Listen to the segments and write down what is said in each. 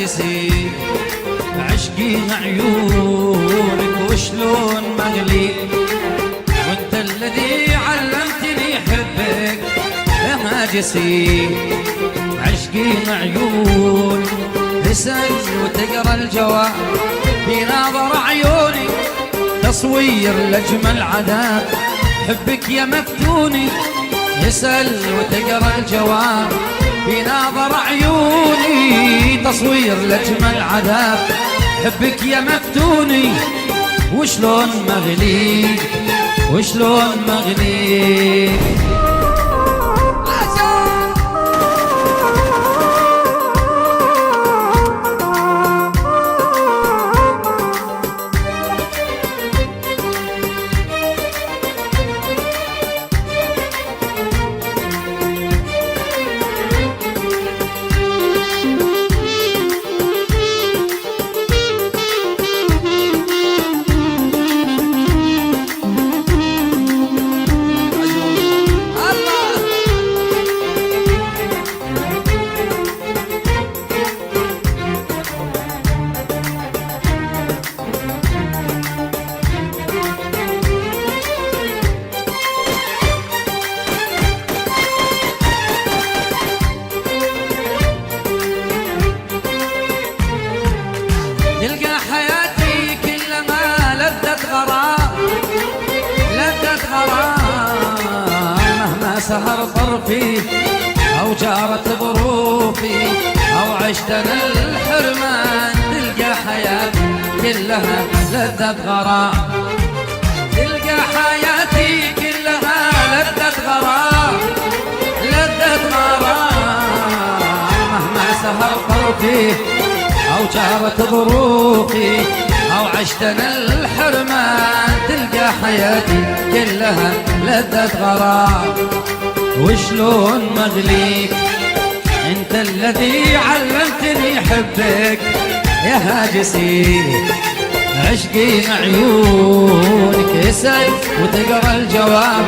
هاجسي عشقي عيونك وشلون مغلي، وانت الذي علمتني حبك يا هاجسي عشقي عيون. اسأل وتقرا الجواب بناظر عيوني، تصوير لأجمل عذاب حبك يا مفتوني. اسأل وتقرا الجواب بناظر عيوني، تصوير لأجمل عذاب حبك يا مفتوني. وشلون مغلي وشلون مغلي. تلقى حياتي كلما لذت غرام، لذت غرام مهما سهر طرفي أو جارت ظروفي أو عشت أنا الحرمان. تلقى حياتي كلها لذت غرام، تلقى حياتي كلها لذت غرام، لذت غرام مهما سهر طرفي أو جارت ظروفي أو عشت أنا الحرمان. تلقى حياتي كلها لذة غرام. وشلون مغليك أنت الذي علمتني حبك يا هاجسي عشقي عيونك. اسأل وتقرا الجواب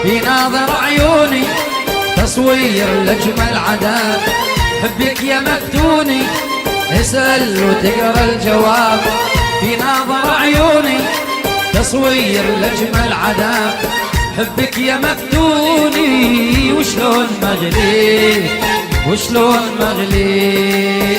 بناظر عيوني، تصوير لأجمل عذاب حبك يا مفتوني. اسأل وتقرا الجواب بناظر عيوني، تصوير لأجمل عذاب حبك يا مفتوني. وشلون مغلي وشلون مغلي.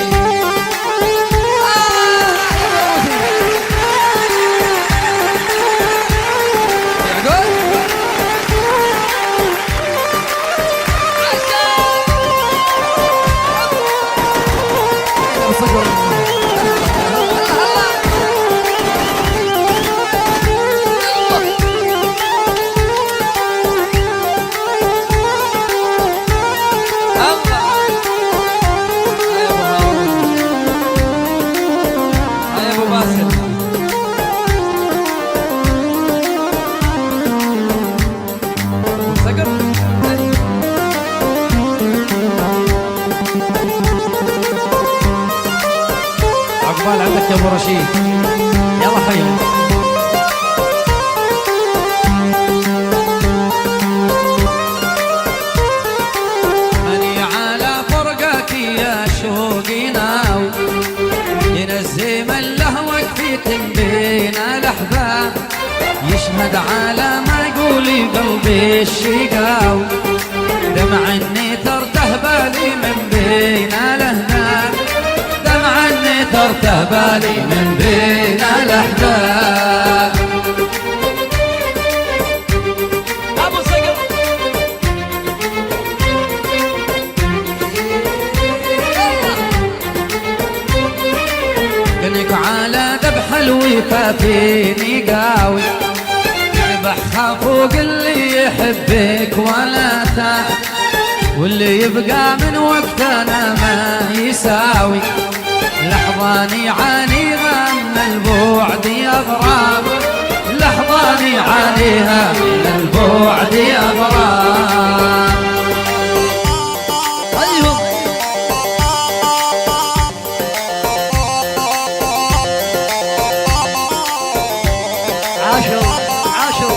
عقبال عندك يا ابو رشيد، يلا حيهم. اني على فرقك يا شوقي ناوي، ينزي من لهوك في تنبين الاحباب، يشهد على ما يقولي قلبي الشقاوي. دمع النيتر تهبالي من بين الاهداف، دمع النيتر تهبالي من بين الاحداث. ابو صقر كنك على ذبح الوفا فيني قاوي، ذبحها فوق اللي يحبك ولا تاه، واللي يبقى من وقتنا ما يساوي. لحظة يعانيها من البعد أغراب، لحظة يعانيها من البعد أغراب. عاشوا عاشوا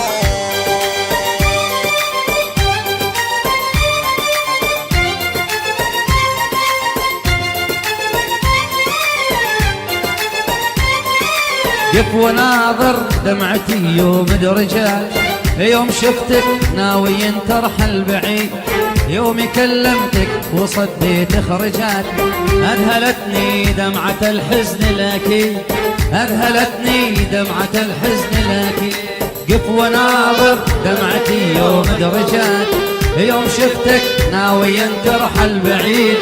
قف وناظر دمعتي يوم درجات، يوم شفتك ناوي ترحل بعيد، يوم كلمتك وصديت خرجات، أذهلتني دمعة الحزن لك، أذهلتني دمعة الحزن لك. قف وناظر دمعتي يوم درجات، يوم شفتك ناوي ترحل بعيد،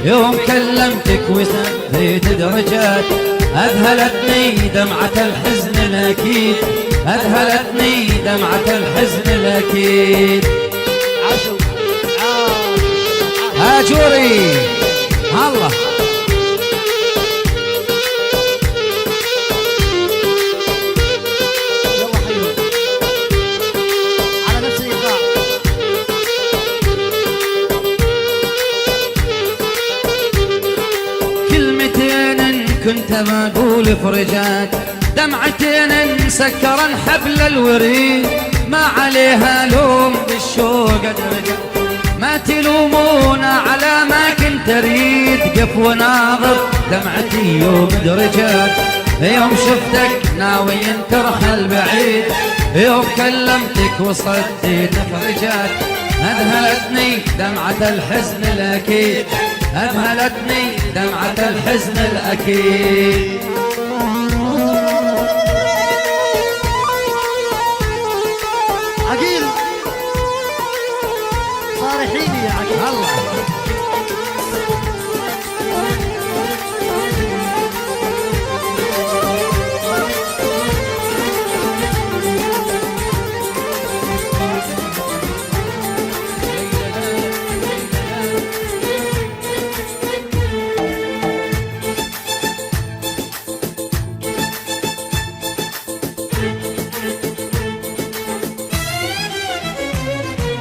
يوم كلمتك وصديت درجات، أذهلتني دمعة الحزن لك، أذهلتني دمعة الحزن لك. هاجوري الله يلا حلو على نفس الايقاع. كلمتين كنت بقول فرجات، دمعتين سكرن حبل الوريد، ما عليها لوم بالشوق درجات، ما تلومونا على ما كنت اريد. قف وناظر دمعتي يوم درجات، يوم شفتك ناوي ترحل بعيد، يوم كلمتك وصديت فرجات، أذهلتني دمعة الحزن الأكيد، أذهلتني دمعة الحزن الأكيد. عقيل صارحيني يا عقيل. الله